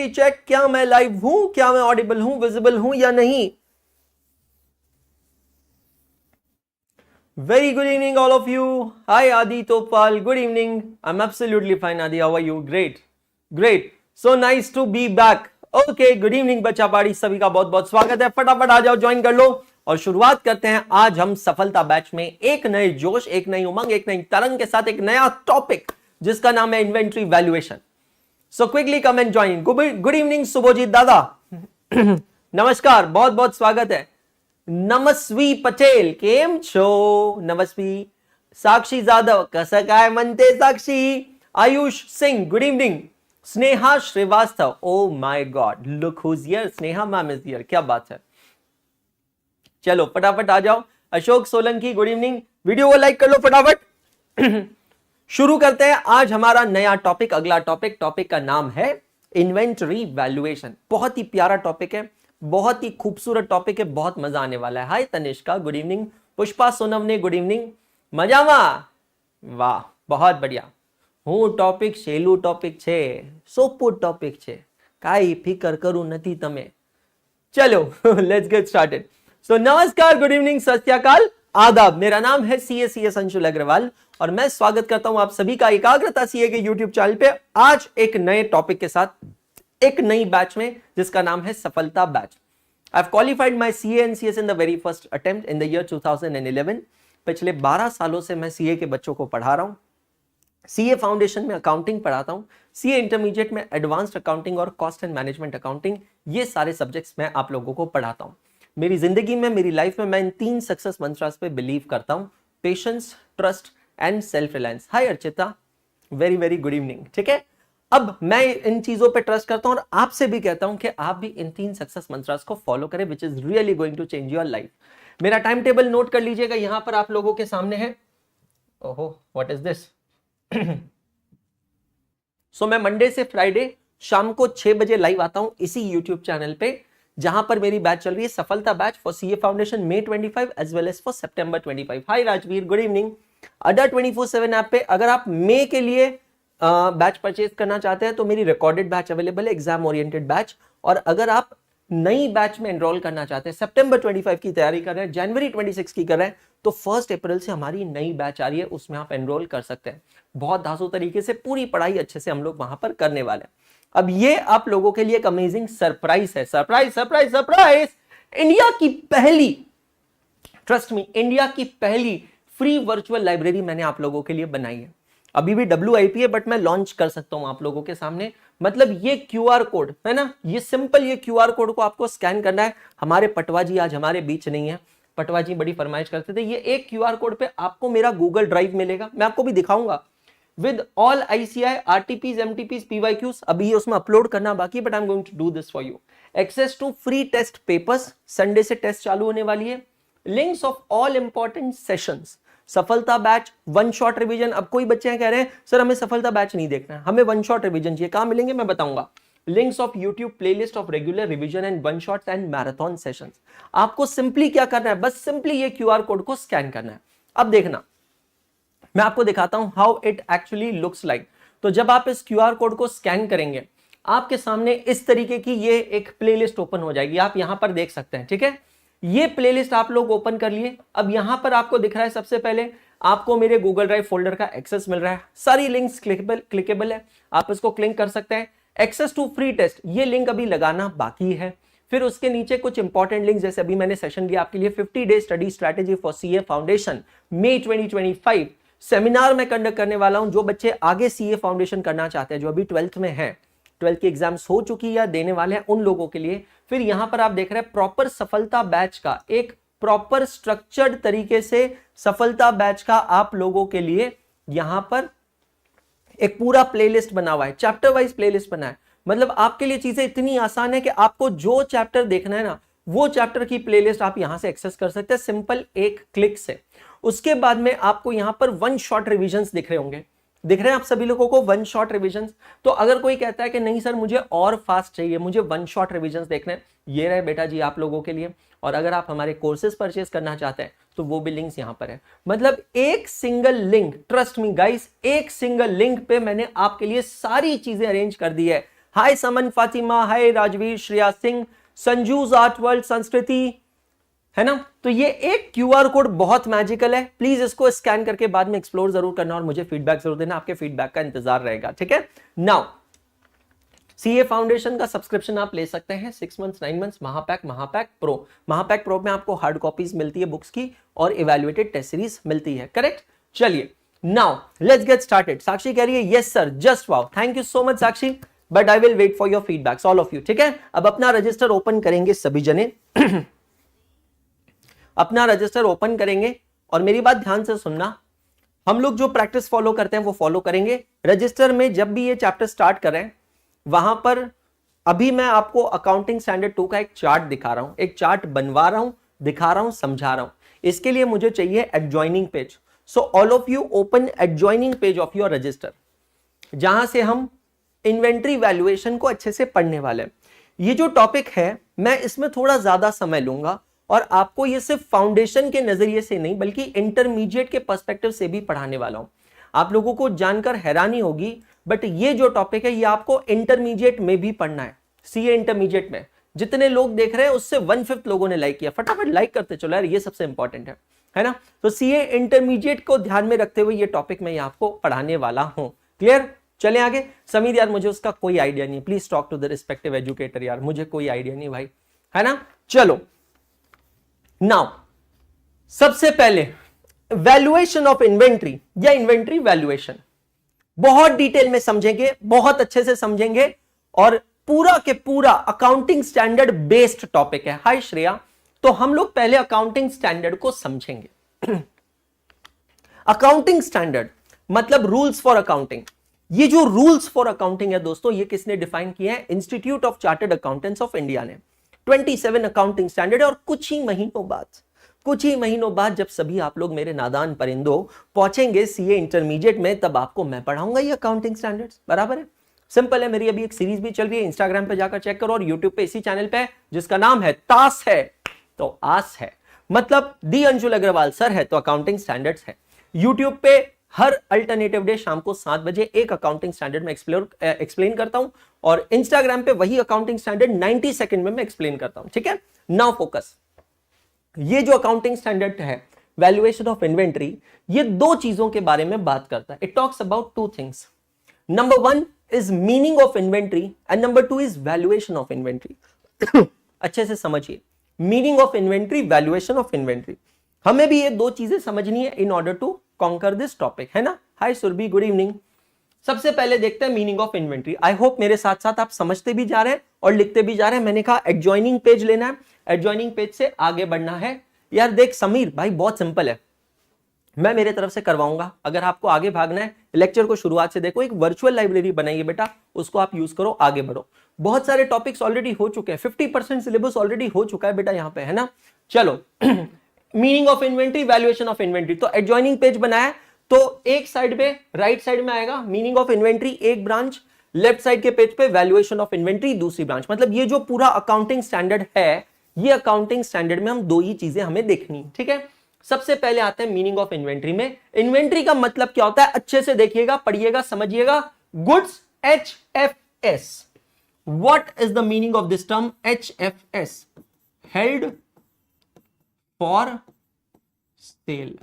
Check, क्या मैं live हूं, क्या मैं ऑडिबल हूं, विजिबल हूं या नहीं। Very good evening, all of you. Hi, Adi Topal. Good evening. I'm absolutely fine, Adi. How are you? Great. Great. So nice to be back. Okay, good evening, बच्चा party सभी का बहुत बहुत स्वागत है। फटाफट आ जाओ, ज्वाइन कर लो और शुरुआत करते हैं। आज हम सफलता बैच में एक नए जोश, एक नई उमंग, एक नई तरंग के साथ एक नया टॉपिक जिसका नाम है inventory valuation. So quickly come and join. Good evening, सुबोजीत दादा। नमस्कार, बहुत बहुत स्वागत है। नमस्वी पटेल, केम छो? नमस्वी। साक्षी जाधव, कसं काय म्हणते Sakshi? Ayush Singh, good evening. Sneha Srivastava, oh my God, look who's here, Sneha ma'am is here, क्या बात है। चलो फटाफट आ जाओ। Ashok Solanki, good evening. Video को लाइक कर लो फटाफट। शुरू करते हैं आज हमारा नया टॉपिक। अगला टॉपिक का नाम है इन्वेंटरी वैल्यूएशन। बहुत ही प्यारा टॉपिक है, बहुत ही खूबसूरत टॉपिक है, बहुत मजा आने वाला है। हाय तनिष्का, गुड इवनिंग। पुष्पा सोनम ने गुड इवनिंग। मजामा, वाह बहुत बढ़िया। હું ટોપિક સહેલું ટોપિક છે, સોપું ટોપિક છે, કાઈ ફિકર કરું નથી તમે। चलो लेट्स गेट स्टार्टेड। सो नमस्कार, गुड इवनिंग, सत श्री अकाल, आदाब। मेरा नाम है सीएस अंशुल अग्रवाल और मैं स्वागत करता हूं आप सभी का एकाग्रता सीए के यूट्यूब चैनल पे। आज एक नए टॉपिक के साथ, एक नई बैच में जिसका नाम है सफलता batch. I have qualified my CA and CS in the very first attempt in the year 2011। पिछले 12 सालों से मैं सीए के बच्चों को पढ़ा रहा हूं। सीए फाउंडेशन में अकाउंटिंग पढ़ाता हूं, सीए इंटरमीडिएट में एडवांस्ड अकाउंटिंग और कॉस्ट एंड मैनेजमेंट अकाउंटिंग, ये सारे सब्जेक्ट्स मैं आप लोगों को पढ़ाता हूं। मेरी जिंदगी में, मेरी लाइफ में मैं इन 3 सक्सेस मंत्रास पे बिलीव करता हूं, patience, trust and self reliance. Hi Archita, very very good evening. ठीक है, अब मैं इन चीजों पे ट्रस्ट करता हूं और आपसे भी कहता हूं कि आप भी इन 3 सक्सेस मंत्रास को फॉलो करें, which is really going to change your life. मेरा टाइम टेबल नोट कर लीजिएगा, यहां पर आप लोगों के सामने है। ओहो, व्हाट इज दिस? सो मैं मंडे से फ्राइडे शाम को 6 बजे लाइव आता हूं इसी यूट्यूब चैनल पे, जहां पर मेरी बैच चल रही है सफलता batch for CA foundation May 25 as well as for September 25। Hi Rajveer, good evening. Adda 24/7 app पे अगर आप मई के लिए बैच परचेज करना चाहते हैं तो मेरी रिकॉर्डेड बैच अवेलेबल है, एग्जाम ओरिएंटेड बैच। और अगर आप नई बैच में एनरोल करना चाहते हैं, September 25 की तैयारी कर रहे हैं, January 26 की कर रहे हैं, तो 1 अप्रैल से हमारी नई बैच आ रही है, उसमें आप एनरोल कर सकते हैं। बहुत धांसू तरीके से पूरी पढ़ाई अच्छे से हम लोग वहां पर करने वाले हैं। अब ये आप लोगों के लिए एक अमेजिंग सरप्राइज है। Surprise surprise surprise! इंडिया की पहली, ट्रस्ट मी, इंडिया की पहली फ्री वर्चुअल लाइब्रेरी मैंने आप लोगों के लिए बनाई है। अभी भी WIP है, बट मैं लॉन्च कर सकता हूं आप लोगों के सामने। मतलब ये QR कोड है ना, ये सिंपल, ये QR कोड को आपको स्कैन करना है। हमारे पटवा जी आज हमारे बीच नहीं है, पटवा जी बड़ी फरमाइश करते थे। ये एक QR कोड पे आपको मेरा गूगल ड्राइव मिलेगा, मैं आपको भी दिखाऊंगा, with all ICI, RTPs, MTPs, PYQs। अभी उसमें अपलोड करना बाकी, but I am going to do this for you. Access to free test papers, Sunday से टेस्ट चालू होने वाली है। Links of all important sessions, Safalta batch, one shot revision. अब कोई बच्चे कह रहे हैं सर हमें सफलता बैच नहीं देखना है, हमें वन शॉट रिवीजन चाहिए, कहां मिलेंगे मैं बताऊंगा। Links of YouTube playlist of regular revision and one shots and marathon sessions. आपको सिंपली क्या करना है, बस सिंपली ये QR कोड को स्कैन करना है। अब देखना, मैं आपको दिखाता हूं how it actually looks like. तो जब आप इस QR कोड को स्कैन करेंगे, आपके सामने इस तरीके की ये एक प्लेलिस्ट ओपन हो जाएगी, आप यहां पर देख सकते हैं। ठीक है, ये प्लेलिस्ट आप लोग ओपन कर लिए। अब यहां पर आपको दिख रहा है, सबसे पहले आपको मेरे गूगल ड्राइव फोल्डर का एक्सेस मिल रहा है। सारी लिंक्स क्लिकेबल है, आप इसको क्लिक कर सकते हैं। एक्सेस टू फ्री टेस्ट, ये लिंक अभी लगाना बाकी है। फिर उसके नीचे कुछ इंपॉर्टेंट लिंक, जैसे अभी मैंने सेशन लिया आपके लिए 50 day study strategy for CA foundation May 2025। Seminar में कंडक्ट करने वाला हूं। जो बच्चे आगे सीए फाउंडेशन करना चाहते हैं, जो अभी 12th में हैं, 12th की एग्जाम्स हो चुकी है या देने वाले हैं, उन लोगों के लिए। फिर यहां पर आप देख रहे हैं प्रॉपर सफलता बैच का, एक प्रॉपर स्ट्रक्चर्ड तरीके से सफलता बैच का आप लोगों के लिए यहां पर एक पूरा प्लेलिस्ट बना हुआ है, चैप्टर वाइज प्लेलिस्ट बना है। मतलब आपके लिए चीजें इतनी आसान है कि आपको जो चैप्टर देखना है ना, वो चैप्टर की प्लेलिस्ट आप यहां से एक्सेस कर सकते हैं सिंपल एक क्लिक से। उसके बाद में आपको यहां पर वन शॉट रिविजन्स दिख रहे होंगे, दिख रहे हैं आप सभी लोगों को वन शॉट रिविजन्स। तो अगर कोई कहता है कि नहीं सर मुझे और फास्ट चाहिए, मुझे वन शॉट रिविजन्स देखने हैं, ये रहे बेटा जी आप लोगों के लिए। और अगर आप हमारे कोर्सेज परचेज करना चाहते हैं तो वो भी लिंक्स यहां पर है। मतलब एक single link, trust me guys, एक सिंगल लिंक पे मैंने आपके लिए सारी चीजें अरेंज कर दी है। हाय समन फातिमा, हाय राजवीर, श्रेया सिंह, संजूज आर्ट वर्ल्ड, संस्कृति, है ना। तो ये एक क्यूआर कोड बहुत मैजिकल है, प्लीज इसको स्कैन करके बाद में एक्सप्लोर जरूर करना और मुझे फीडबैक जरूर देना, आपके फीडबैक का इंतजार रहेगा, ठीक है। नाउ सीए फाउंडेशन का सब्सक्रिप्शन आप ले सकते हैं 6 मंथ्स, 9 मंथ्स, महापैक प्रो। महापैक प्रो में आपको हार्ड कॉपीज मिलती है बुक्स की और इवैल्यूएटेड टेस्ट सीरीज मिलती है, करेक्ट। चलिए now let's get started. Sakshi कह रही है yes sir, just wow, thank you so much Sakshi, but I will wait for your feedbacks all of you, ठीक है। अब अपना रजिस्टर ओपन करेंगे सभी जने अपना रजिस्टर ओपन करेंगे और मेरी बात ध्यान से सुनना, हम लोग जो प्रैक्टिस फॉलो करते हैं वो फॉलो करेंगे। रजिस्टर में जब भी ये चैप्टर स्टार्ट करें वहां पर अभी मैं आपको अकाउंटिंग स्टैंडर्ड 2 का एक चार्ट दिखा रहा हूं, एक चार्ट बनवा रहा हूं, दिखा रहा हूं, समझा रहा हूं। इसके लिए मुझे चाहिए adjoining page. So all of you open adjoining page of your register, जहां से हम इन्वेंट्री वैल्यूएशन को अच्छे से पढ़ने वाले हैं। ये जो टॉपिक है मैं इसमें थोड़ा ज्यादा समय लूंगा और आपको ये सिर्फ फाउंडेशन के नजरिए से नहीं बल्कि इंटरमीडिएट के पर्सपेक्टिव से भी पढ़ाने वाला हूं। आप लोगों को जानकर हैरानी होगी, बट ये जो टॉपिक है ये आपको इंटरमीडिएट में भी पढ़ना है। सीए इंटरमीडिएट में जितने लोग देख रहे हैं उससे 1/5 लोगों ने लाइक किया, फटाफट लाइक करते चलो यार, ये सबसे इंपॉर्टेंट है ना। तो सीए इंटरमीडिएट को ध्यान में रखते हुए ये टॉपिक मैं आपको पढ़ाने वाला हूं, क्लियर। चले आगे। समीर यार मुझे उसका कोई आइडिया नहीं, please talk to the respective educator यार, मुझे कोई आइडिया नहीं भाई, है ना। चलो नाउ सबसे पहले वैल्यूएशन ऑफ इन्वेंट्री या इन्वेंट्री वैल्यूएशन बहुत डिटेल में समझेंगे, बहुत अच्छे से समझेंगे और पूरा के पूरा अकाउंटिंग स्टैंडर्ड बेस्ड टॉपिक है। हाय श्रेया, तो हम लोग पहले अकाउंटिंग स्टैंडर्ड को समझेंगे। अकाउंटिंग स्टैंडर्ड मतलब रूल्स फॉर अकाउंटिंग। ये जो रूल्स फॉर अकाउंटिंग है दोस्तों, ये किसने डिफाइन किया है? Institute of chartered accountants of India ने। 27 अकाउंटिंग स्टैंडर्ड है और कुछ ही महीनों बाद जब सभी आप लोग मेरे नादान परिंदों पहुंचेंगे सीए इंटरमीडिएट में, तब आपको मैं पढ़ाऊंगा ये अकाउंटिंग स्टैंडर्ड्स, बराबर है। सिंपल है, मेरी अभी एक सीरीज भी चल रही है, इंस्टाग्राम पे जाकर चेक करो और यूट्यूब पे इसी चैनल पे, जिसका नाम है तास है तो आस है, मतलब दी अंशुल अग्रवाल सर है तो अकाउंटिंग स्टैंडर्ड्स है। यूट्यूब पे हर अल्टरनेटिव डे शाम को 7 बजे एक अकाउंटिंग स्टैंडर्ड में एक्सप्लेन करता हूं और इंस्टाग्राम पे वही अकाउंटिंग स्टैंडर्ड 90 सेकंड में मैं एक्सप्लेन करता हूं, ठीक है। नाउ फोकस, ये जो अकाउंटिंग स्टैंडर्ड है वैल्यूएशन ऑफ इन्वेंट्री, ये दो चीजों के बारे में बात करता है। It talks about 2 things. Number 1 is meaning of inventory and number 2 is valuation of inventory. अच्छे से समझिए, meaning of inventory, valuation of inventory, हमें भी ये दो चीजें समझनी है in order to conquer this topic, है ना। Hi Surabhi, good evening. सबसे पहले देखते हैं meaning of inventory. I hope मेरे साथ साथ आप समझते भी जा रहे हैं और लिखते भी जा रहे हैं। मैंने कहा एडजॉइनिंग पेज लेना है, एडजॉइनिंग पेज से आगे बढ़ना है। यार देख समीर भाई, बहुत सिंपल है, मैं मेरे तरफ से करवाऊंगा। अगर आपको आगे भागना है, लेक्चर को शुरुआत से देखो, एक वर्चुअल लाइब्रेरी बनाइए बेटा, उसको आप यूज करो, आगे बढ़ो। बहुत सारे टॉपिक्स ऑलरेडी हो चुके हैं, 50% सिलेबस ऑलरेडी हो चुका है बेटा यहाँ पे, है ना। चलो meaning of inventory, valuation of inventory, तो एडजॉइनिंग पेज बनाया तो एक साइड पे राइट साइड में आएगा मीनिंग ऑफ इन्वेंट्री एक ब्रांच, लेफ्ट साइड के पेज पे वैल्यूएशन ऑफ इन्वेंट्री दूसरी ब्रांच। मतलब ये जो पूरा अकाउंटिंग स्टैंडर्ड है, ये अकाउंटिंग स्टैंडर्ड में हम दो ही चीजें हमें देखनी, ठीक है। सबसे पहले आते हैं मीनिंग ऑफ इन्वेंट्री में। इन्वेंट्री का मतलब क्या होता है? अच्छे से देखिएगा, पढ़िएगा, समझिएगा। Goods, HFS। What is the meaning of this term HFS? Held for cell.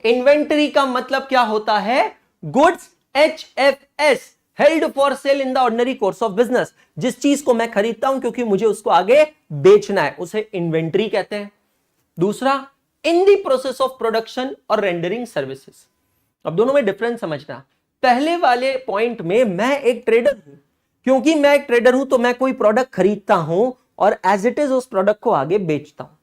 Inventory का मतलब क्या होता है? Goods, HFS, held for sale in the ordinary course of business. जिस चीज को मैं खरीदता हूं क्योंकि मुझे उसको आगे बेचना है, उसे इन्वेंटरी कहते हैं। दूसरा, इन द प्रोसेस ऑफ प्रोडक्शन और रेंडरिंग सर्विसेज। अब दोनों में डिफरेंस समझना। पहले वाले पॉइंट में मैं एक ट्रेडर हूं, क्योंकि मैं एक ट्रेडर हूं तो मैं कोई प्रोडक्ट खरीदता हूं और एज इट इज उस प्रोडक्ट को आगे बेचता हूं।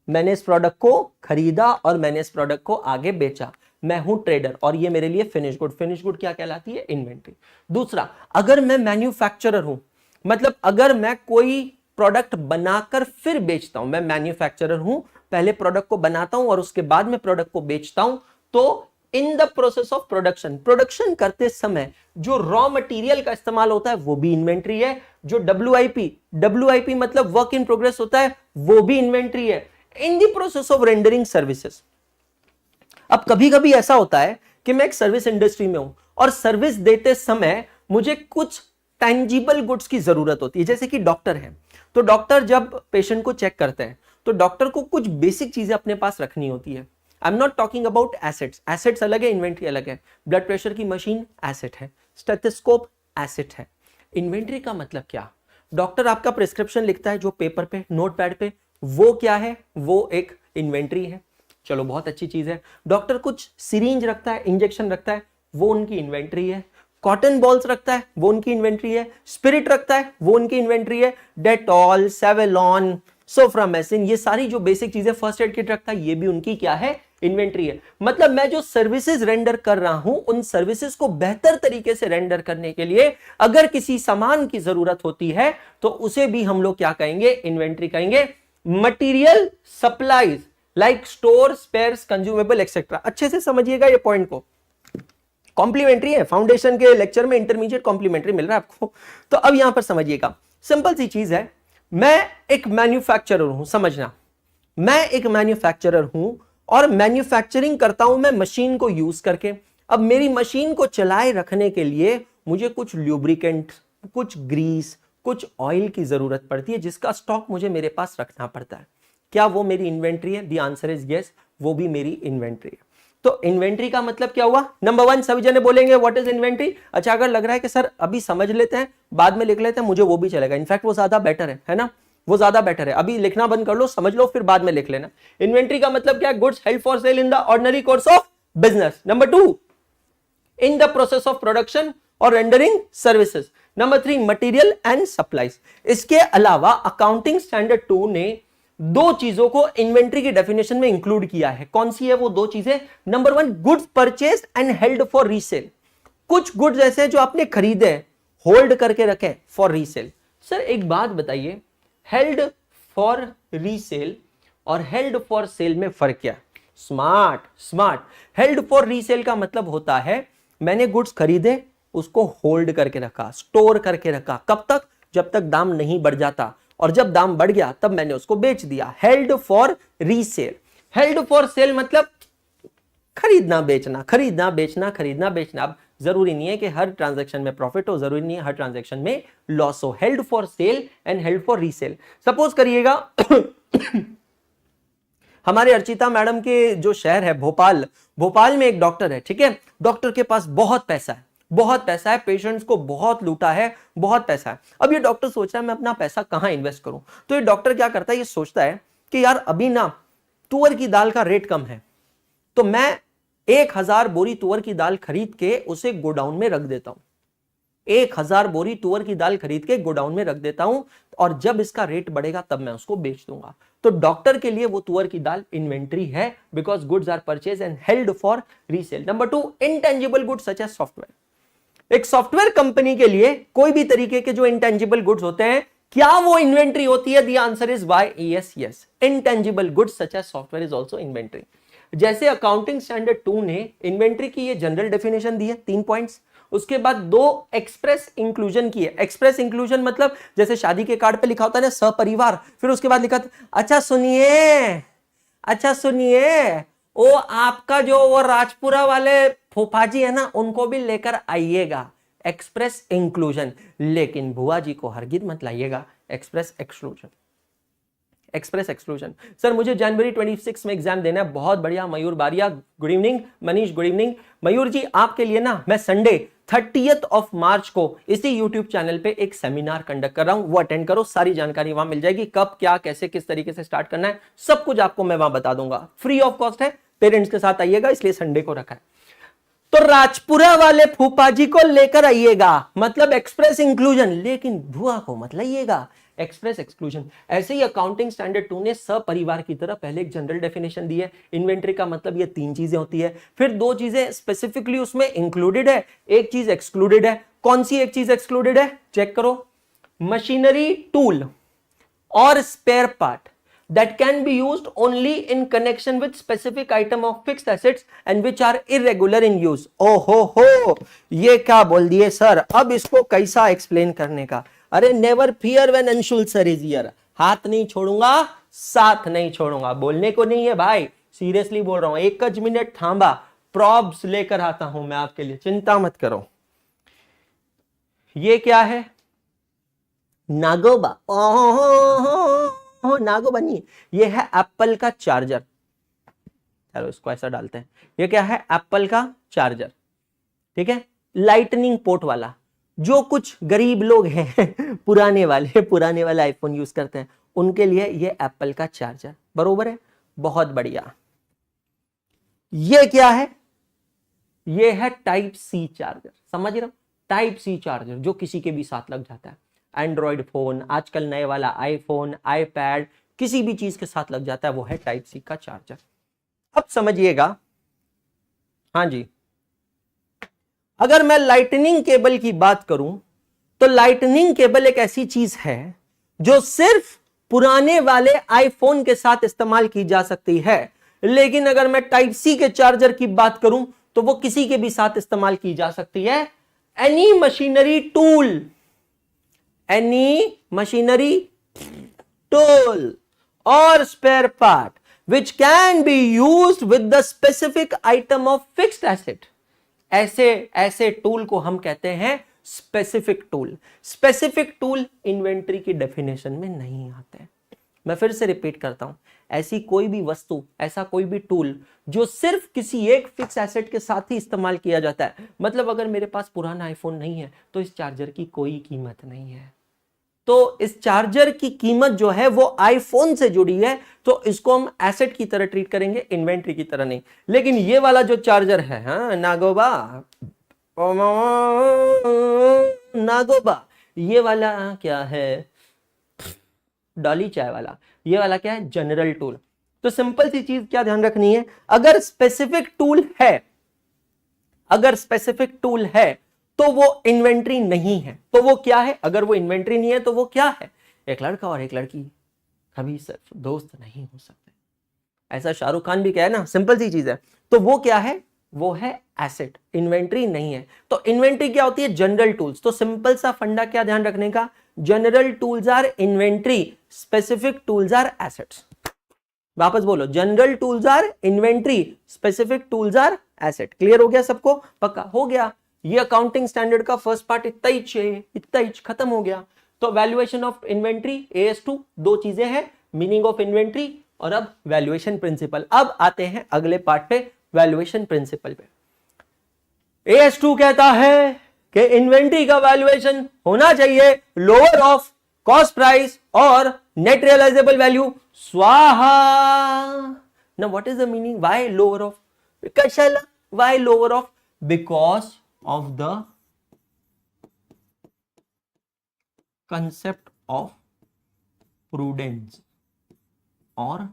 मैंने इस प्रोडक्ट को खरीदा और मैंने इस प्रोडक्ट को आगे बेचा, मैं हूं ट्रेडर और ये मेरे लिए फिनिश गुड। फिनिश गुड क्या कहलाती है? इन्वेंट्री। दूसरा, अगर मैं मैन्युफैक्चरर हूं, मतलब अगर मैं कोई प्रोडक्ट बनाकर फिर बेचता हूं, मैं मैन्युफैक्चरर हूं, पहले प्रोडक्ट को बनाता हूं और उसके बाद में प्रोडक्ट को बेचता हूं, तो इन the process of production, production करते समय जो रॉ मटेरियल का इस्तेमाल होता है वो भी इन्वेंट्री है। जो WIP मतलब वर्क इन प्रोग्रेस होता है, वो भी इन्वेंट्री है। इन the process of rendering services. अब कभी कभी ऐसा होता है कि मैं एक सर्विस इंडस्ट्री में हूं और सर्विस देते समय मुझे कुछ टेंजिबल गुड्स की जरूरत होती है। जैसे कि डॉक्टर है, तो डॉक्टर जब पेशेंट को चेक करते हैं तो डॉक्टर को कुछ बेसिक चीजें अपने पास रखनी होती है। I am not talking about assets, assets अलग है, इन्वेंट्री अलग है। ब्लड प्रेशर की मशीन एसेट है, स्टेथोस्कोप एसेट है। इन्वेंट्री का मतलब क्या? डॉक्टर आपका प्रिस्क्रिप्शन लिखता है जो पेपर पे, नोटपैड पे, वो क्या है? वो एक इन्वेंट्री है। चलो बहुत अच्छी चीज है। डॉक्टर कुछ सिरिंज रखता है, इंजेक्शन रखता है, वो उनकी इन्वेंट्री है। कॉटन बॉल्स रखता है, वो उनकी इन्वेंट्री है। स्पिरिट रखता है, वो उनकी इन्वेंट्री है। डेटॉल, सेवेलॉन, सोफ्रामेसिन, ये सारी जो बेसिक चीजें, फर्स्ट एड किट रखता है, ये भी उनकी क्या है? इन्वेंट्री है। मतलब मैं जो सर्विसेज रेंडर कर रहा हूं, उन सर्विसेज को बेहतर तरीके से रेंडर करने के लिए अगर किसी सामान की जरूरत होती है तो उसे भी हम लोग क्या कहेंगे? इन्वेंट्री कहेंगे। Material supplies like store, spares, consumable et cetera. अच्छे से समझिएगा ये पॉइंट को, कॉम्प्लीमेंट्री है। फाउंडेशन के लेक्चर में इंटरमीडिएट कॉम्प्लीमेंट्री मिल रहा है आपको। तो अब यहां पर समझिएगा, सिंपल सी चीज है। मैं एक मैन्युफैक्चरर हूं, समझना, मैं एक मैन्युफैक्चरर हूं और मैन्युफैक्चरिंग करता हूं मैं मशीन को यूज करके। अब मेरी मशीन को चलाए रखने के लिए मुझे कुछ ल्यूब्रिकेंट, कुछ ग्रीस, कुछ ऑयल की जरूरत पड़ती है, जिसका स्टॉक मुझे मेरे पास रखना पड़ता है। क्या वो मेरी इन्वेंट्री है? द आंसर इज यस, वो भी मेरी इन्वेंट्री है। तो इन्वेंट्री का मतलब क्या हुआ? नंबर वन, सभी जने बोलेंगे व्हाट इज इन्वेंट्री। अच्छा, अगर लग रहा है कि सर अभी समझ लेते हैं बाद में लिख लेते हैं, मुझे वो भी चलेगा। इनफैक्ट वो ज्यादा बेटर है ना, वो ज्यादा बेटर है। अभी लिखना बंद कर लो, समझ लो, फिर बाद में लिख लेना। इन्वेंट्री का मतलब क्या है? Goods held for sale in the ordinary course of business. Number two, in the process of production और rendering services. Number three, material and supplies. इसके अलावा अकाउंटिंग स्टैंडर्ड 2 ने दो चीजों को इन्वेंट्री की डेफिनेशन में इंक्लूड किया है। कौन सी है वो दो चीजें? Number one, goods purchase and held for resale. कुछ गुड्स ऐसे जो आपने खरीदे, होल्ड करके रखे फॉर रीसेल। सर एक बात बताइए, हेल्ड फॉर रीसेल और हेल्ड फॉर सेल में फर्क क्या? Smart smart. Held for resale का मतलब होता है मैंने गुड्स खरीदे, उसको होल्ड करके रखा, स्टोर करके रखा। कब तक? जब तक दाम नहीं बढ़ जाता, और जब दाम बढ़ गया तब मैंने उसको बेच दिया। Held for resale. Held for cell मतलब खरीदना बेचना, खरीदना बेचना, खरीदना बेचना। अब जरूरी नहीं है कि हर ट्रांजैक्शन में प्रॉफिट हो, जरूरी नहीं है हर ट्रांजैक्शन में लॉस हो। Held for cell and held for resale. Suppose करिएगा हमारे अर्चिता मैडम के जो शहर है भोपाल, भोपाल में एक डॉक्टर है, ठीक है। डॉक्टर के पास बहुत पैसा है, बहुत पैसा है, पेशेंट्स को बहुत लूटा है, बहुत पैसा है। अब ये डॉक्टर सोच रहा है मैं अपना पैसा कहां इन्वेस्ट करूं। तो ये डॉक्टर क्या करता है, ये सोचता है कि यार अभी ना तुअर की दाल का रेट कम है, तो मैं 1000 बोरी तुअर की दाल खरीद के उसे गोडाउन में रख देता हूं। 1000 बोरी तुअर की दाल खरीद के गोडाउन में रख देता हूं, और जब इसका रेट बढ़ेगा तब मैं उसको बेच दूंगा। तो डॉक्टर के लिए वो तुअर की दाल इन्वेंट्री है, because goods are purchase and held for resale. Number two, intangible goods such as software. एक सॉफ्टवेयर कंपनी के लिए कोई भी तरीके के जो इंटेंजिबल गुड्स होते हैं, क्या वो इन्वेंट्री होती है? The answer is why yes yes. Intangible goods such as software is also inventory. जैसे अकाउंटिंग स्टैंडर्ड 2 ने इन्वेंट्री की ये जनरल डेफिनेशन दी है 3 पॉइंट्स, उसके बाद 2 एक्सप्रेस इंक्लूजन की है। एक्सप्रेस इंक्लूजन मतलब जैसे शादी के कार्ड पे लिखा होता है ना सपरिवार, फिर उसके बाद लिखा अच्छा सुनिए वो आपका जो वो राजपुरा वाले फूफाजी है ना, उनको भी लेकर आइएगा। Express inclusion. लेकिन बुआ जी को हरगिज मत लाइएगा express exclusion. Express exclusion. Sir मुझे जनवरी 26 में एग्जाम देना है। बहुत बढ़िया Mayur Baria, good evening. Manish good evening. Mayur ji आपके लिए ना मैं संडे 30th ऑफ मार्च को इसी यूट्यूब चैनल पे एक सेमिनार कंडक्ट कर रहा हूं, वो अटेंड करो, सारी जानकारी वहां मिल जाएगी। कब, क्या, कैसे, किस तरीके से स्टार्ट करना है, सब कुछ आपको मैं वहां बता दूंगा। फ्री ऑफ कॉस्ट है, पेरेंट्स के साथ आइएगा, इसलिए संडे को रखा है। तो राजपुरा वाले फूफा जी को लेकर आइएगा, मतलब एक्सप्रेस इंक्लूजन, लेकिन बुआ को मत लाइएगा, एक्सप्रेस एक्सक्लूजन। ऐसे ही अकाउंटिंग स्टैंडर्ड 2 ने सपरिवार की तरह पहले एक जनरल डेफिनेशन दी है। इन्वेंट्री का मतलब ये 3 चीजें होती है, फिर 2 चीजें स्पेसिफिकली उसमें इंक्लूडेड है, एक चीज एक्सक्लूडेड है। कौन सी एक चीज एक्सक्लूडेड है? चेक करो। मशीनरी, टूल और spare part that can be used only in connection with specific item of fixed assets and which are irregular in use। हो, ये क्या बोल दिए सर, अब इसको कैसा एक्सप्लेन करने का? अरे never fear when Anshul sir is here. हाथ नहीं छोड़ूंगा, साथ नहीं छोड़ूंगा। बोलने को नहीं है भाई, सीरियसली बोल रहा हूं। एक मिनट थांबा, प्रॉब्स लेकर आता हूं मैं आपके लिए, चिंता मत करो। ये क्या है? नागोबा। नागोबा नहीं, ये है एप्पल का चार्जर। चलो इसको ऐसा डालते हैं। ये क्या है? एप्पल का चार्जर, ठीक है, लाइटनिंग पोर्ट वाला। जो कुछ गरीब लोग हैं पुराने वाले आईफोन यूज करते हैं, उनके लिए ये एप्पल का चार्जर, बरोबर है, बहुत बढ़िया। ये क्या है? ये है टाइप सी चार्जर, समझ रहे हो? टाइप सी चार्जर जो किसी के भी साथ लग जाता है। एंड्रॉइड फोन, आजकल नए वाला आईफोन, आईपैड, किसी भी चीज के साथ लग जाता है, वो है टाइप सी का चार्जर। अब समझिएगा, हाँ जी, अगर मैं लाइटनिंग केबल की बात करूं तो लाइटनिंग केबल एक ऐसी चीज है जो सिर्फ पुराने वाले आईफोन के साथ इस्तेमाल की जा सकती है, लेकिन अगर मैं टाइप सी के चार्जर की बात करूं तो वो किसी के भी साथ इस्तेमाल की जा सकती है। एनी मशीनरी टूल और spare part which can be used with the specific item of fixed asset, ऐसे टूल को हम कहते हैं specific tool. Specific tool inventory की डेफिनेशन में नहीं आते। मैं फिर से रिपीट करता हूं, ऐसी कोई भी वस्तु, ऐसा कोई भी टूल जो सिर्फ किसी एक फिक्स एसेट के साथ ही इस्तेमाल किया जाता है, मतलब अगर मेरे पास पुराना आईफोन नहीं है तो इस चार्जर की कोई कीमत नहीं है। तो इस चार्जर की कीमत जो है वो आईफोन से जुड़ी है, तो इसको हम एसेट की तरह ट्रीट करेंगे, इन्वेंट्री की तरह नहीं। लेकिन ये वाला जो चार्जर है, हाँ, नागोबा, ये वाला क्या है? डॉली चाय वाला। ये वाला क्या है? General tool. तो सिंपल सी चीज क्या ध्यान रखनी है, अगर स्पेसिफिक टूल है तो वो इन्वेंट्री नहीं है। तो वो क्या है? अगर वो इन्वेंट्री नहीं है तो वो क्या है? एक लड़का और एक लड़की कभी सिर्फ दोस्त नहीं हो सकते, ऐसा शाहरुख खान भी कहे ना, सिंपल सी चीज है। तो वो क्या है? वो है एसेट, इन्वेंट्री नहीं है। तो इन्वेंट्री क्या होती है? General tools. तो सिंपल सा फंडा क्या ध्यान रखने का, general tools are inventory, specific tools are assets. वापस बोलो, general tools are inventory, specific tools are asset. Clear हो गया सबको? पक्का हो गया। ये अकाउंटिंग स्टैंडर्ड का फर्स्ट पार्ट इतना ही खत्म हो गया। तो वैल्यूएशन ऑफ इन्वेंट्री AS2, दो चीजें हैं, मीनिंग ऑफ इन्वेंट्री और अब वैल्यूएशन प्रिंसिपल। अब आते हैं अगले पार्ट पे, वैल्यूएशन प्रिंसिपल पे। AS2 कहता है कि इन्वेंट्री का वैल्यूएशन होना चाहिए लोअर ऑफ कॉस्ट प्राइस और नेट रियलाइजेबल वैल्यू। स्वाहा। Now what is the meaning? Why lower of? कशाला why lower of? Because of the concept of prudence or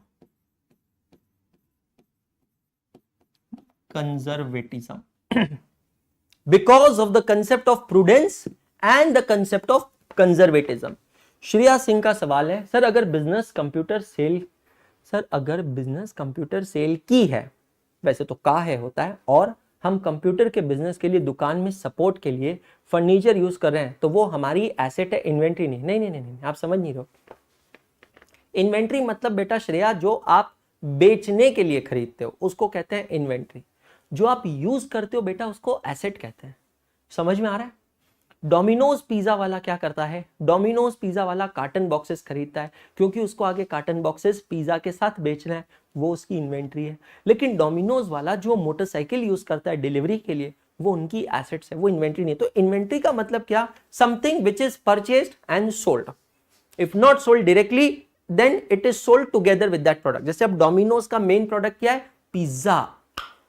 conservatism because of the concept of prudence and the concept of conservatism। Shreya Singh का सवाल है, sir अगर business computer cell की है, वैसे तो का है होता है, और हम कंप्यूटर के बिजनेस के लिए दुकान में सपोर्ट के लिए फर्नीचर यूज कर रहे हैं, तो वो हमारी एसेट है, इन्वेंट्री नहीं। नहीं, आप समझ नहीं रहे हो। इन्वेंट्री मतलब बेटा श्रेया, जो आप बेचने के लिए खरीदते हो उसको कहते हैं इन्वेंट्री। जो आप यूज करते हो बेटा उसको एसेट कहते हैं। समझ में आ रहा है? डोमिनोज पिज्जा वाला क्या करता है? डोमिनोज पिज्जा वाला कार्टन बॉक्सेस खरीदता है क्योंकि उसको आगे कार्टन बॉक्सेस पिज्जा के साथ बेचना है, वो उसकी इन्वेंट्री है। लेकिन डोमिनोज वाला जो मोटरसाइकिल यूज करता है डिलीवरी के लिए, वो उनकी एसेट्स है, वो इन्वेंट्री नहीं। तो इन्वेंट्री का मतलब क्या? Something which is purchased and sold. If not sold directly then it is sold together with that product. जैसे अब डोमिनोज का मेन प्रोडक्ट क्या है? पिज्जा।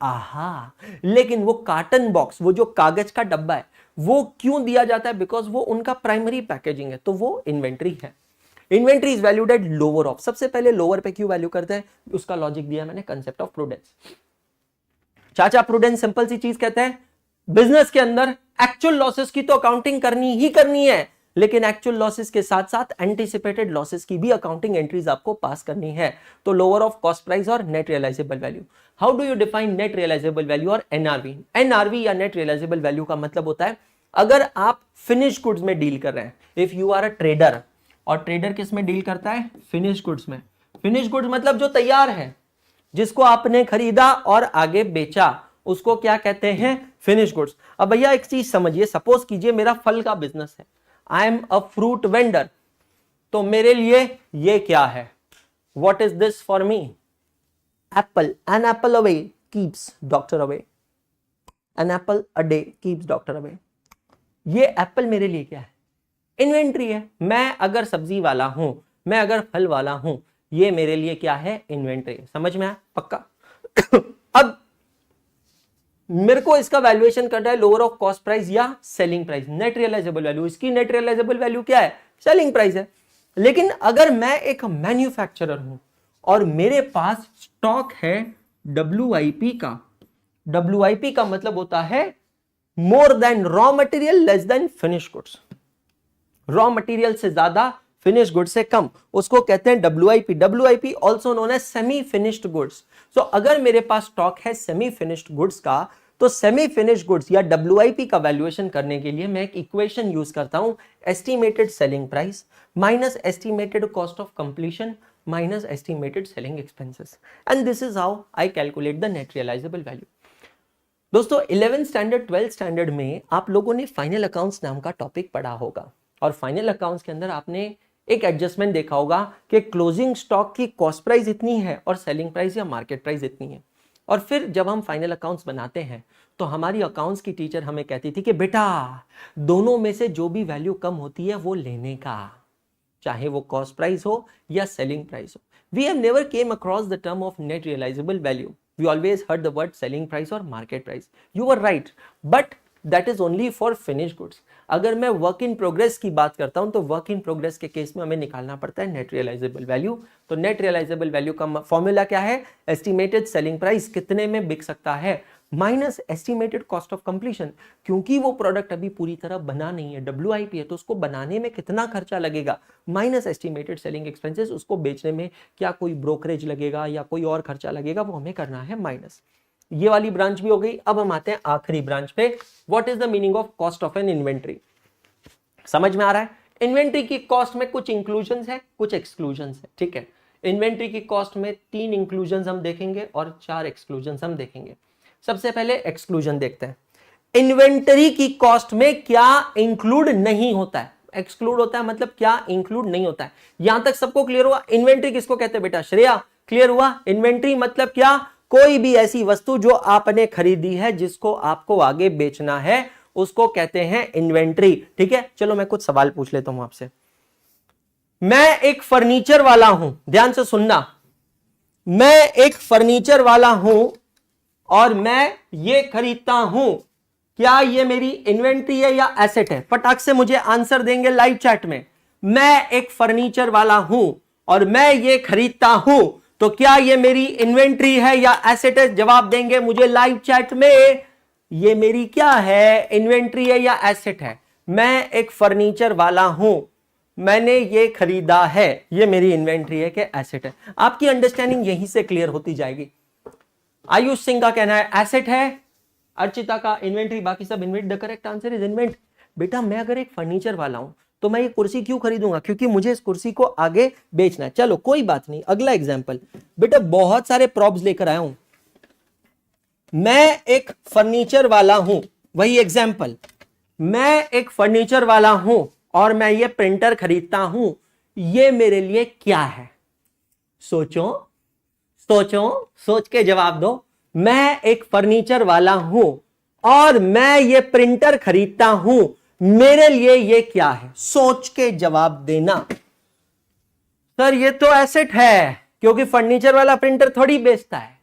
आहा, लेकिन वो कार्टन बॉक्स, वो जो कागज का डब्बा है, वो क्यों दिया जाता है? बिकॉज वो उनका प्राइमरी पैकेजिंग है, तो वो इन्वेंट्री है। Inventory is valued at lower of. सबसे पहले लोअर पे क्यों वैल्यू करते हैं? उसका लॉजिक दिया मैंने, कंसेप्ट ऑफ प्रूडेंस। चाचा प्रूडेंस सिंपल सी चीज कहते हैं, बिजनेस के अंदर एक्चुअल लॉसेस की तो अकाउंटिंग करनी ही करनी है, लेकिन एक्चुअल लॉसेस के साथ साथ एंटीसिपेटेड लॉसेस की भी अकाउंटिंग एंट्रीज आपको पास करनी है। तो लोअर ऑफ कॉस्ट प्राइस और net realisable value. How do you define net realisable value और एनआरवी? एनआरवी या नेट रियलाइजेबल वैल्यू का मतलब होता है, अगर आप फिनिश गुड्स में डील कर रहे हैं, if you are a trader, और ट्रेडर किस में डील करता है? फिनिश गुड्स में। फिनिश गुड्स मतलब जो तैयार है, जिसको आपने खरीदा और आगे बेचा, उसको क्या कहते हैं, फिनिश गुड्स। अब भैया एक चीज समझिए, सपोज कीजिए मेरा फल का बिजनेस है, I am a fruit vendor, तो मेरे लिए ये क्या है, what is this for me, apple, an apple away keeps doctor away, an apple a day keeps doctor away. ये एप्पल मेरे लिए क्या है, इन्वेंट्री है। मैं अगर सब्जी वाला हूं, मैं अगर फल वाला हूं, ये मेरे लिए क्या है, इन्वेंट्री। समझ में आया पक्का? अब मेरे को इसका वैल्यूएशन करना है लोअर ऑफ कॉस्ट प्राइस या selling price, net realisable value. इसकी नेट रियलाइजेबल वैल्यू क्या है, सेलिंग प्राइस है। लेकिन अगर मैं एक मैन्युफैक्चरर हूं और मेरे पास स्टॉक है WIP का, WIP का मतलब होता है more than raw material less than finish goods, raw material से ज्यादा फिनिश गुड्स से कम, उसको कहते हैं WIP। WIP also known as semi finished goods. So अगर मेरे पास स्टॉक है सेमी फिनिश्ड गुड्स का, तो सेमी फिनिश्ड गुड्स या WIP का वैल्यूएशन करने के लिए मैं एक इक्वेशन यूज करता हूं, estimated selling price minus estimated cost of completion minus estimated selling expenses, and this is how I calculate the net realisable value. दोस्तों 11th स्टैंडर्ड 12th स्टैंडर्ड में आप लोगों ने फाइनल अकाउंट्स नाम का टॉपिक पढ़ा होगा, और फाइनल अकाउंट्स के अंदर आपने एक एडजस्टमेंट देखा होगा कि क्लोजिंग स्टॉक की कॉस्ट प्राइस इतनी है और सेलिंग प्राइस या मार्केट प्राइस इतनी है। और फिर जब हम फाइनल अकाउंट्स बनाते हैं तो हमारी अकाउंट्स की टीचर हमें कहती थी कि बेटा दोनों में से जो भी वैल्यू कम होती है वो लेने का, चाहे वो कॉस्ट प्राइस हो या सेलिंग प्राइस हो। We have never came across the term of net realisable value, we always heard the word selling price or market price. You were right, but that is only for finished goods. अगर मैं work in progress की बात करता हूं तो work in progress के case में हमें निकालना पड़ता है नेट रियलाइजेबल वैल्यू। तो नेट रियलाइजेबल वैल्यू का फॉर्मूला क्या है, एस्टिमेटेड सेलिंग प्राइस कितने में बिक सकता है minus estimated cost of completion. क्योंकि वो प्रोडक्ट अभी पूरी तरह बना नहीं है, WIP है, तो उसको बनाने में कितना खर्चा लगेगा माइनस एस्टिमेटेड सेलिंग एक्सपेंसेस, उसको बेचने में क्या कोई ब्रोकरेज लगेगा या कोई और खर्चा लगेगा, वो हमें करना है माइनस। ये वाली ब्रांच भी हो गई। अब हम आते हैं आखिरी ब्रांच पे, what is the meaning of cost of N inventory. समझ में आ रहा है? इन्वेंट्री की कॉस्ट में कुछ इंक्लूजन है कुछ एक्सक्लूजन है, ठीक है। इन्वेंट्री की कॉस्ट में 3 इंक्लूजन हम देखेंगे और 4 एक्सक्लूजन हम देखेंगे। सबसे पहले एक्सक्लूजन देखते हैं। इन्वेंटरी की कॉस्ट में क्या इंक्लूड नहीं होता है, एक्सक्लूड होता है, मतलब क्या इंक्लूड नहीं होता है। यहां तक सबको क्लियर हुआ? इन्वेंट्री किसको कहते हैं बेटा, श्रेया क्लियर हुआ? इन्वेंट्री मतलब क्या, कोई भी ऐसी वस्तु जो आपने खरीदी है जिसको आपको आगे बेचना है उसको कहते हैं इन्वेंट्री, ठीक है। चलो मैं कुछ सवाल पूछ लेता हूं आपसे। मैं एक फर्नीचर वाला हूं, ध्यान से सुनना, मैं एक फर्नीचर वाला हूं और मैं ये खरीदता हूं, क्या ये मेरी इन्वेंट्री है या एसेट है? फटाक से मुझे आंसर देंगे लाइव चैट में। मैं एक फर्नीचर वाला हूं और मैं ये खरीदता हूं, तो क्या ये मेरी इन्वेंट्री है या एसेट है? जवाब देंगे मुझे लाइव चैट में। ये मेरी क्या है, इन्वेंट्री है या एसेट है? मैं एक फर्नीचर वाला हूं, मैंने ये खरीदा है, ये मेरी इन्वेंट्री है कि एसेट है? आपकी अंडरस्टैंडिंग यहीं से क्लियर होती जाएगी। आयुष सिंह का कहना है एसेट है, अर्चिता का इन्वेंट्री, बाकी सब invent. The correct answer is invent. बेटा मैं अगर एक फर्नीचर वाला हूं तो मैं ये कुर्सी क्यों खरीदूंगा, क्योंकि मुझे इस कुर्सी को आगे बेचना है। चलो कोई बात नहीं, अगला एग्जांपल। बेटा बहुत सारे प्रॉप्स लेकर आया हूं, मैं एक फर्नीचर वाला हूं, वही एग्जांपल, मैं एक फर्नीचर वाला हूं और मैं ये प्रिंटर खरीदता हूं, ये मेरे लिए क्या है? सोचो सोचो, सोच के जवाब दो। मैं एक फर्नीचर वाला हूं और मैं ये प्रिंटर खरीदता हूं, मेरे लिए ये क्या है? सोच के जवाब देना। सर ये तो एसेट है, क्योंकि फर्नीचर वाला प्रिंटर थोड़ी बेचता है।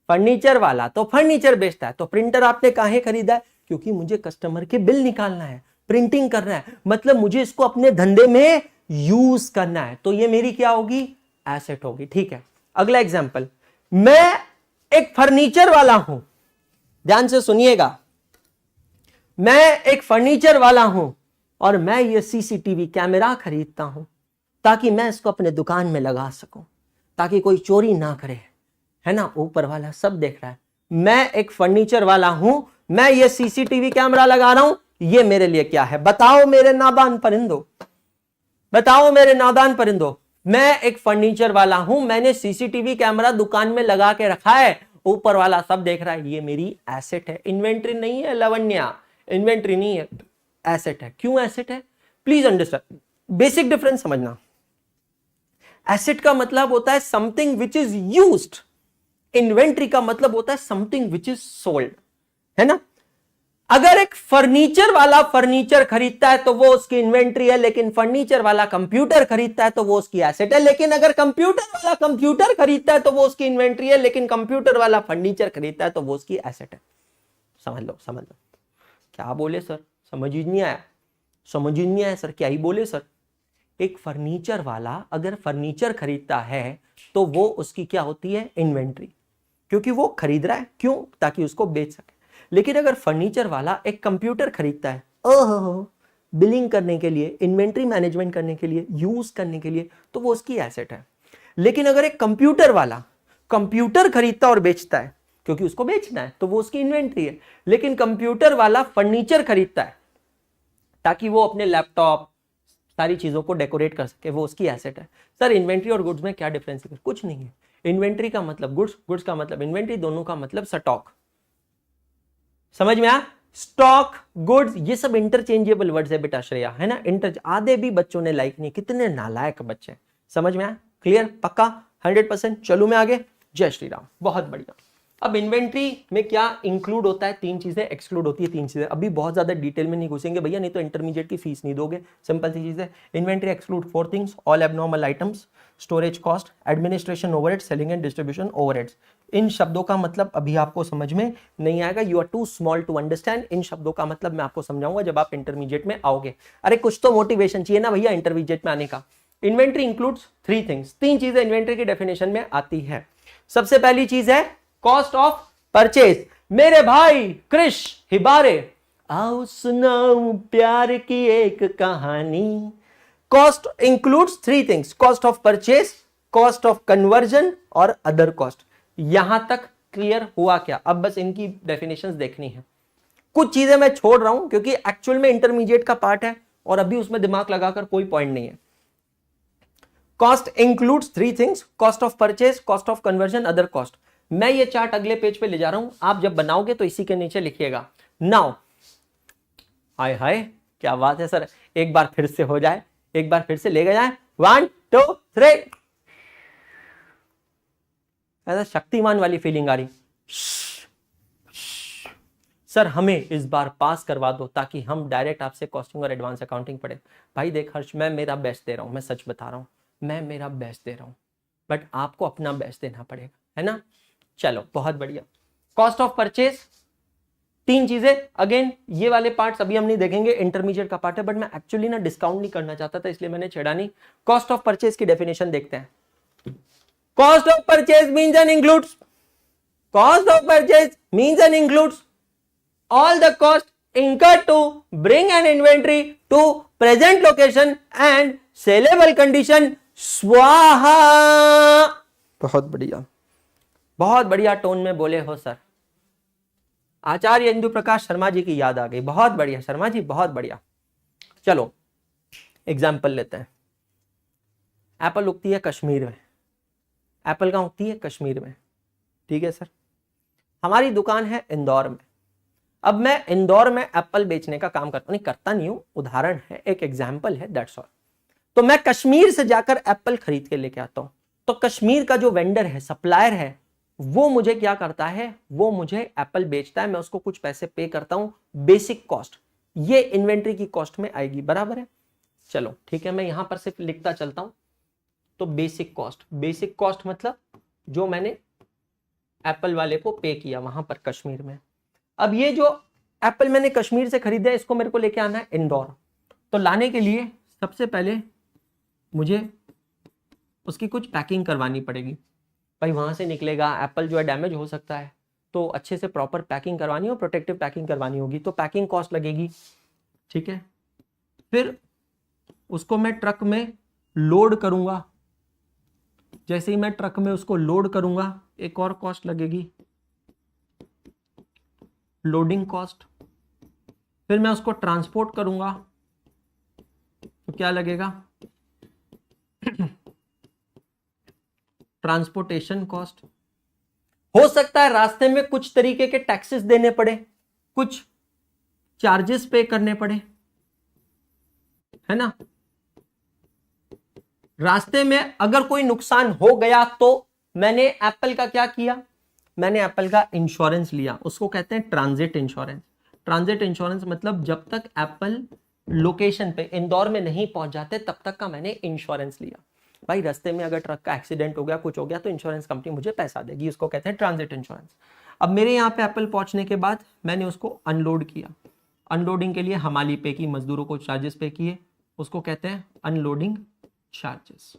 फर्नीचर वाला तो फर्नीचर बेचता है, तो प्रिंटर आपने काहे खरीदा है? क्योंकि मुझे कस्टमर के बिल निकालना है, प्रिंटिंग करना है, मतलब मुझे इसको अपने धंधे में यूज करना है, तो ये मेरी क्या होगी? एसेट होगी, ठीक है। अगला एग्जांपल, मैं एक फर्नीचर वाला हूं, ध्यान से सुनिएगा, मैं एक फर्नीचर वाला हूं और मैं ये CCTV कैमरा खरीदता हूं ताकि मैं इसको अपने दुकान में लगा सकूं, ताकि कोई चोरी ना करे, है ना, ऊपर वाला सब देख रहा है। मैं एक फर्नीचर वाला हूं, मैं ये CCTV कैमरा लगा रहा हूं, ये मेरे लिए क्या है? बताओ मेरे नादान परिंदों, बताओ मेरे नादान परिंदों। मैं एक फर्नीचर वाला हूं, मैंने CCTV कैमरा दुकान में लगा के रखा है ऊपर वाला सब देख रहा है, ये मेरी एसेट है, इन्वेंट्री नहीं है लवण्या, इन्वेंट्री नहीं है, एसेट है। क्यों एसेट है? प्लीज अंडरस्टैंड, बेसिक डिफरेंस समझना। एसेट का मतलब होता है something which is used, inventory का मतलब होता है समथिंग विच इज सोल्ड, है ना। अगर एक फर्नीचर वाला फर्नीचर खरीदता है तो वो उसकी इन्वेंट्री है, लेकिन फर्नीचर वाला कंप्यूटर खरीदता है तो वो उसकी एसेट है। लेकिन अगर कंप्यूटर वाला कंप्यूटर खरीदता है तो वो उसकी इन्वेंट्री है, लेकिन कंप्यूटर वाला फर्नीचर खरीदता है तो वो उसकी एसेट है। समझ लो, समझ लो। क्या बोले सर? समझ ही नहीं आया, समझ ही नहीं आया सर, क्या ही बोले सर? एक फर्नीचर वाला अगर फर्नीचर खरीदता है तो वो उसकी क्या होती है? इन्वेंट्री, क्योंकि वो खरीद रहा है, क्यों? ताकि उसको बेच सके। लेकिन अगर फर्नीचर वाला एक कंप्यूटर खरीदता है, ओहो, बिलिंग करने के लिए, इन्वेंट्री मैनेजमेंट करने के लिए, यूज करने के लिए, तो वो उसकी एसेट है। लेकिन अगर एक कंप्यूटर वाला कंप्यूटर खरीदता और बेचता है, क्योंकि उसको बेचना है, तो वो उसकी इन्वेंट्री है। लेकिन कंप्यूटर वाला फर्नीचर खरीदता है ताकि वो अपने लैपटॉप सारी चीजों को डेकोरेट कर सके, वो उसकी एसेट है। सर इन्वेंट्री और गुड्स में क्या डिफरेंस है? कुछ नहीं है। इन्वेंट्री का मतलब गुड्स, गुड्स का मतलब इन्वेंट्री, दोनों का मतलब स्टॉक। समझ में आया? स्टॉक, गुड्स, ये सब इंटरचेंजेबल वर्ड्स है बेटा श्रेया, है ना। आधे भी बच्चों ने लाइक नहीं, कितने नालायक बच्चे। समझ में आया? क्लियर? पक्का? 100%। चलो मैं आगे। जय श्री राम। बहुत बढ़िया। अब इन्वेंट्री में क्या इंक्लूड होता है? 3 चीजें, एक्सक्लूड होती है 3 चीजें। अभी बहुत ज्यादा डिटेल में नहीं घुसेंगे भैया, नहीं तो इंटरमीडिएट की फीस नहीं दोगे। सिंपल सी चीज है, inventory exclude 4 things: all abnormal items, storage cost, administration overhead, selling and distribution overheads. इन शब्दों का मतलब अभी आपको समझ में नहीं आएगा, you are too small to understand. इन शब्दों का मतलब मैं आपको समझाऊंगा जब आप इंटरमीडिएट में आओगे। अरे कुछ तो मोटिवेशन चाहिए ना भैया इंटरमीडिएट में आने का। इन्वेंट्री इंक्लूड्स 3 थिंग्स, 3 चीजें इन्वेंट्री की डेफिनेशन में आती है। सबसे पहली चीज है कॉस्ट ऑफ परचेज। मेरे भाई कृष हिबारे, आओ सुनाऊं प्यार की एक कहानी। Cost includes 3 things: cost of purchase, cost of conversion और अदर कॉस्ट। यहां तक क्लियर हुआ क्या? अब बस इनकी डेफिनेशंस देखनी है। कुछ चीजें मैं छोड़ रहा हूं क्योंकि एक्चुअल में इंटरमीडिएट का पार्ट है और अभी उसमें दिमाग लगाकर कोई पॉइंट नहीं है। Cost includes 3 things: cost of purchase, cost of conversion, other cost. मैं ये चार्ट अगले पेज पे ले जा रहा हूं, आप जब बनाओगे तो इसी के नीचे लिखिएगा। नाउ, हाय हाय क्या बात है सर, एक बार फिर से हो जाए, एक बार फिर से ले गए जाए। 1 2 3। ऐसा शक्तिमान वाली फीलिंग आ रही। सर हमें इस बार पास करवा दो ताकि हम डायरेक्ट आपसे कॉस्टिंग और एडवांस अकाउंटिंग पढ़े। भाई देख हर्ष, मैं मेरा बेस्ट दे रहा हूं, मैं सच बता रहा हूं, मैं मेरा बेस्ट दे रहा हूं, बट आपको अपना बेस्ट देना पड़ेगा, है ना। चलो बहुत बढ़िया। कॉस्ट ऑफ परचेज, 3 चीजें। अगेन ये वाले पार्ट्स अभी हम नहीं देखेंगे, इंटरमीडिएट का पार्ट है, बट मैं एक्चुअली ना डिस्काउंट नहीं करना चाहता था इसलिए मैंने छेड़ा नहीं। कॉस्ट ऑफ परचेज की डेफिनेशन देखते हैं। Cost of purchase means and includes, cost of purchase means and includes all the cost incurred to bring an inventory to present location and sellable condition। स्वाहा। बहुत बढ़िया, बहुत बढ़िया टोन में बोले हो सर। आचार्य इंदु प्रकाश शर्मा जी की याद आ गई। बहुत बढ़िया शर्मा जी, बहुत बढ़िया। चलो एग्जाम्पल लेते हैं। एप्पल उगती है कश्मीर में। एप्पल कहां उगती है? कश्मीर में। ठीक है सर। हमारी दुकान है इंदौर में। अब मैं इंदौर में एप्पल बेचने का काम करता नहीं हूं, उदाहरण है, एक एग्जाम्पल है, दैट्स ऑल। तो मैं कश्मीर से जाकर एप्पल खरीद के लेके आता हूं, तो कश्मीर का जो वेंडर है, सप्लायर है, वो मुझे क्या करता है? वो मुझे एप्पल बेचता है, मैं उसको कुछ पैसे पे करता हूं, बेसिक कॉस्ट। ये इन्वेंट्री की कॉस्ट में आएगी, बराबर है। चलो ठीक है, मैं यहां पर सिर्फ लिखता चलता हूं। तो बेसिक कॉस्ट, बेसिक कॉस्ट मतलब जो मैंने एप्पल वाले को पे किया वहां पर कश्मीर में। अब ये जो एप्पल मैंने कश्मीर से खरीदा है, इसको मेरे को लेके आना है इंदौर। तो लाने के लिए सबसे पहले मुझे उसकी कुछ पैकिंग करवानी पड़ेगी। भाई वहां से निकलेगा एप्पल जो है डैमेज हो सकता है, तो अच्छे से प्रॉपर पैकिंग करवानी हो, प्रोटेक्टिव पैकिंग करवानी होगी, तो पैकिंग कॉस्ट लगेगी। ठीक है, फिर उसको मैं ट्रक में लोड करूंगा। जैसे ही मैं ट्रक में उसको लोड करूंगा, एक और कॉस्ट लगेगी, लोडिंग कॉस्ट। फिर मैं उसको ट्रांसपोर्ट करूंगा तो क्या लगेगा? Transportation cost. हो सकता है रास्ते में कुछ तरीके के टैक्सेस देने पड़े, कुछ चार्जेस पे करने पड़े, है ना। रास्ते में अगर कोई नुकसान हो गया तो मैंने एप्पल का क्या किया, मैंने एप्पल का इंश्योरेंस लिया, उसको कहते हैं ट्रांजिट इंश्योरेंस। ट्रांजिट इंश्योरेंस मतलब जब तक एप्पल लोकेशन पे इंदौर में नहीं पहुंच जाते तब तक का मैंने इंश्योरेंस लिया। भाई रास्ते में अगर ट्रक का एक्सीडेंट हो गया, कुछ हो गया, तो इंश्योरेंस कंपनी मुझे पैसा देगी, उसको कहते हैं ट्रांजिट इंश्योरेंस। अब मेरे यहाँ पे एप्पल पहुंचने के बाद मैंने उसको अनलोड किया, अनलोडिंग के लिए हमाली पे की, मजदूरों को चार्जेस पे किए, उसको कहते हैं अनलोडिंग चार्जेस,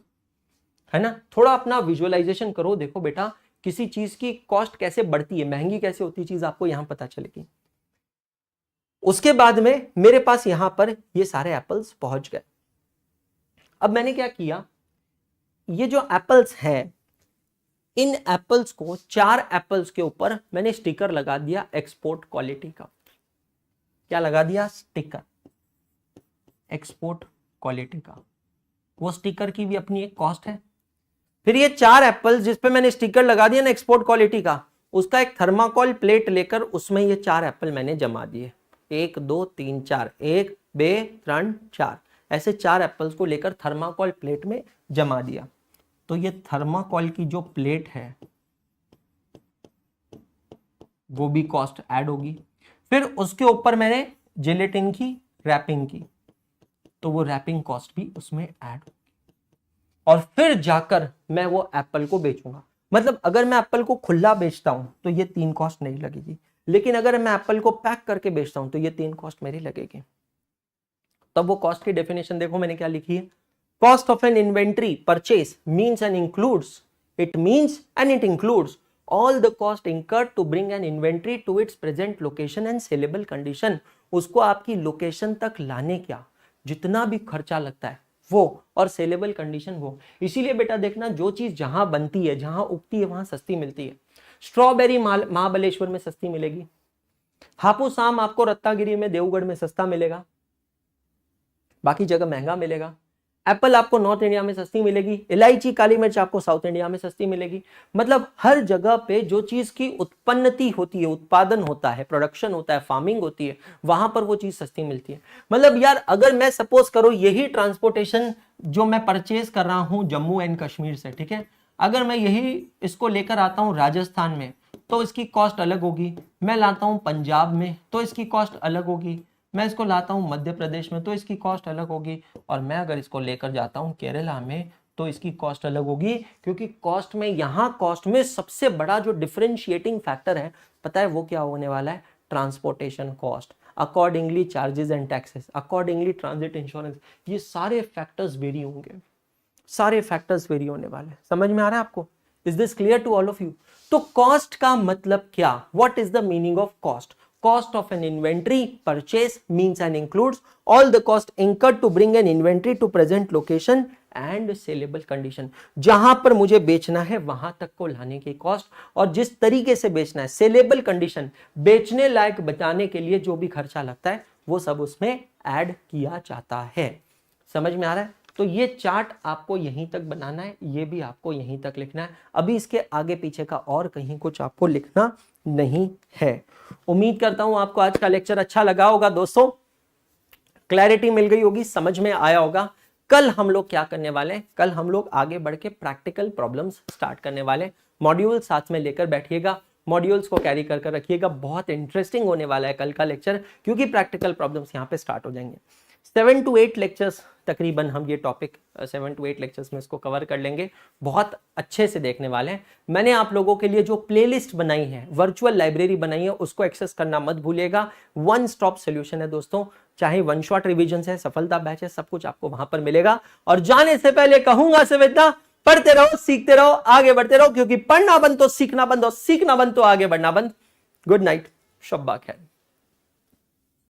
है ना। थोड़ा अपना विजुअलाइजेशन करो, देखो बेटा किसी चीज की कॉस्ट कैसे बढ़ती है, महंगी कैसे होती है चीज, आपको यहां पता चलेगी। उसके बाद में मेरे पास यहां पर ये सारे एप्पल्स पहुंच गए। अब मैंने क्या किया, ये जो एप्पल्स हैं, इन एप्पल्स को 4 एप्पल्स के ऊपर मैंने स्टिकर लगा दिया एक्सपोर्ट क्वालिटी का। क्या लगा दिया, स्टिकर एक्सपोर्ट क्वालिटी का। वो स्टिकर की भी अपनी एक कॉस्ट है। फिर ये 4 एप्पल्स जिस पे मैंने स्टिकर लगा दिया ना एक्सपोर्ट क्वालिटी का, उसका एक थर्माकोल प्लेट लेकर उसमें ये 4 एप्पल मैंने जमा दिए। 1 2 3 4, 1 2 3 4, ऐसे 4 एप्पल्स को लेकर थर्माकोल प्लेट में जमा दिया। तो ये थर्माकोल की जो प्लेट है वो भी कॉस्ट ऐड होगी। फिर उसके ऊपर मैंने जेलेटिन की रैपिंग की, तो वो रैपिंग कॉस्ट भी उसमें ऐड होगी। और फिर जाकर मैं वो एप्पल को बेचूंगा। मतलब अगर मैं एप्पल को खुला बेचता हूं तो ये 3 कॉस्ट नहीं लगेगी, लेकिन अगर मैं एप्पल को पैक करके बेचता हूं तो ये 3 कॉस्ट मेरी लगेगी। तब वो कॉस्ट की डेफिनेशन देखो मैंने क्या लिखी है। Cost of N inventory purchase means and includes, it means and it includes all the cost incurred to bring an inventory to its present location and sellable condition। उसको आपकी लोकेशन तक लाने क्या जितना भी खर्चा लगता है वो, और सेलेबल कंडीशन वो। इसीलिए बेटा देखना, जो चीज जहां बनती है, जहां उगती है, वहां सस्ती मिलती है। स्ट्रॉबेरी महाबलेश्वर में सस्ती मिलेगी, हापुस आम आपको रत्नागिरी में, देवगढ़ में सस्ता मिलेगा, बाकी जगह महंगा मिलेगा। एप्पल आपको नॉर्थ इंडिया में सस्ती मिलेगी, इलायची काली मिर्च आपको साउथ इंडिया में सस्ती मिलेगी। मतलब हर जगह पे जो चीज की उत्पन्नति होती है, उत्पादन होता है, प्रोडक्शन होता है, फार्मिंग होती है, वहां पर वो चीज सस्ती मिलती है। मतलब यार अगर मैं सपोज करो यही ट्रांसपोर्टेशन जो मैं परचेज कर रहा हूं जम्मू एंड कश्मीर से, ठीक है, अगर मैं यही इसको लेकर आता हूं राजस्थान में तो इसकी कॉस्ट अलग होगी, मैं लाता हूं पंजाब में तो इसकी कॉस्ट अलग होगी, मैं इसको लाता हूं मध्य प्रदेश में तो इसकी कॉस्ट अलग होगी, और मैं अगर इसको लेकर जाता हूं केरला में तो इसकी कॉस्ट अलग होगी। क्योंकि कॉस्ट में, यहां कॉस्ट में सबसे बड़ा जो डिफरेंशिएटिंग फैक्टर है पता है वो क्या होने वाला है, transportation cost, accordingly charges and taxes, accordingly transit insurance, ये सारे फैक्टर्स वेरी होंगे, सारे फैक्टर्स वेरी होने वाले हैं। समझ में आ रहा है आपको? Is this clear to all of you? तो कॉस्ट का मतलब क्या, what is the meaning of cost? Cost of an inventory purchase means and includes all the cost incurred to bring an inventory to present location and sellable condition। जहां पर मुझे बेचना है वहां तक को लाने की कॉस्ट, और जिस तरीके से बेचना है, सेलेबल कंडीशन, बेचने लायक बचाने के लिए जो भी खर्चा लगता है वो सब उसमें ऐड किया जाता है। समझ में आ रहा है? तो ये चार्ट आपको यहीं तक बनाना है, ये भी आपको यहीं तक लिखना है। अभी इसके आगे पीछे का और कहीं कुछ आपको लिखना नहीं है। उम्मीद करता हूं आपको आज का लेक्चर अच्छा लगा होगा दोस्तों, क्लैरिटी मिल गई होगी, समझ में आया होगा। कल हम लोग क्या करने वाले हैं, कल हम लोग आगे बढ़ के प्रैक्टिकल प्रॉब्लम्स स्टार्ट करने वाले। मॉड्यूल साथ में लेकर बैठिएगा, मॉड्यूल्स को कैरी कर रखिएगा। बहुत इंटरेस्टिंग होने वाला है कल का लेक्चर, क्योंकि प्रैक्टिकल प्रॉब्लम्स यहाँ पे स्टार्ट हो जाएंगे। 7 to 8 लेक्चर्स तकरीबन हम ये टॉपिक 7 to 8 लेक्चर्स में इसको कवर कर लेंगे, बहुत अच्छे से देखने वाले हैं। मैंने आप लोगों के लिए जो प्लेलिस्ट बनाई है, वर्चुअल लाइब्रेरी बनाई है, उसको एक्सेस करना मत भूलिएगा। वन स्टॉप सोल्यूशन है दोस्तों, चाहे वन शॉट रिविजन है, सफलता बैच है, सब कुछ आपको वहां पर मिलेगा। और जाने से पहले कहूंगा सविता, पढ़ते रहो, सीखते रहो, आगे बढ़ते रहो, क्योंकि पढ़ना बंद तो सीखना बंद, और सीखना बंद तो आगे बढ़ना बंद। गुड नाइट, शब्बा खैर।